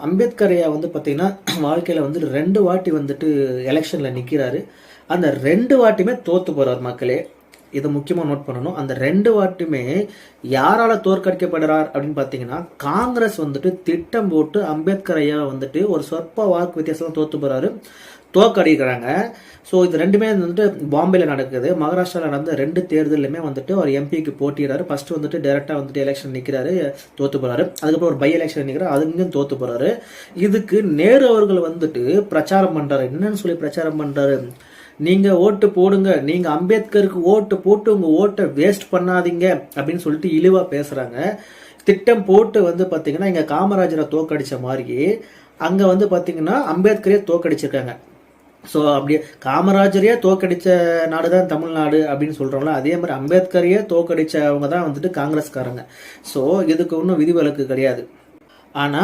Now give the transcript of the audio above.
அம்பேத்கரையா வந்து பார்த்தீங்கன்னா வாழ்க்கையில் வந்துட்டு 2 வாட்டி வந்துட்டு எலெக்ஷனில் நிற்கிறாரு. அந்த 2 வாட்டியுமே தோத்து போகிறார் மக்களே. இதை முக்கியமாக நோட் பண்ணணும். அந்த 2 வாட்டியுமே யாரால தோற்கடிக்கப்படுறார் அப்படின்னு பார்த்தீங்கன்னா, காங்கிரஸ் வந்துட்டு திட்டம் போட்டு அம்பேத்கர் ஐயா வந்துட்டு ஒரு சொற்ப வாக்கு வித்தியாசம் தோத்து போகிறாரு, தோற்கடிக்கிறாங்க. ஸோ இது ரெண்டுமே வந்துட்டு பாம்பேல நடக்குது. மகாராஷ்டிராவில் நடந்த 2 தேர்தலுமே வந்துட்டு ஒரு எம்பிக்கு போட்டிடுறாரு. ஃபர்ஸ்ட் வந்துட்டு டைரக்டாக வந்துட்டு எலெக்ஷன் நிற்கிறாரு, தோத்து போறாரு. அதுக்கப்புறம் ஒரு பை எலெக்ஷன் நிற்கிறாரு, அதுக்கும் தோத்து போறாரு. இதுக்கு நேரு அவர்கள் வந்துட்டு பிரச்சாரம் பண்றாரு. என்னன்னு சொல்லி பிரச்சாரம் பண்றாரு, நீங்க ஓட்டு போடுங்க, நீங்க அம்பேத்கருக்கு ஓட்டு போட்டு உங்க ஓட்டை வேஸ்ட் பண்ணாதீங்க அப்படின்னு சொல்லிட்டு இழிவா பேசுறாங்க. திட்டம் போட்டு வந்து பாத்தீங்கன்னா இங்க காமராஜரை தோக்கடிச்ச மாதிரி அங்க வந்து பாத்தீங்கன்னா அம்பேத்கரே தோக்கடிச்சிருக்காங்க. ஸோ அப்படியே காமராஜரையே தோக்கடிச்ச நாடு தான் தமிழ்நாடு அப்படின்னு சொல்றோம்ல, அதே மாதிரி அம்பேத்கரையே தோக்கடிச்சவங்க தான் வந்துட்டு காங்கிரஸ்காரங்க. ஸோ இதுக்கு ஒன்றும் விதிவிலக்கு கிடையாது. ஆனா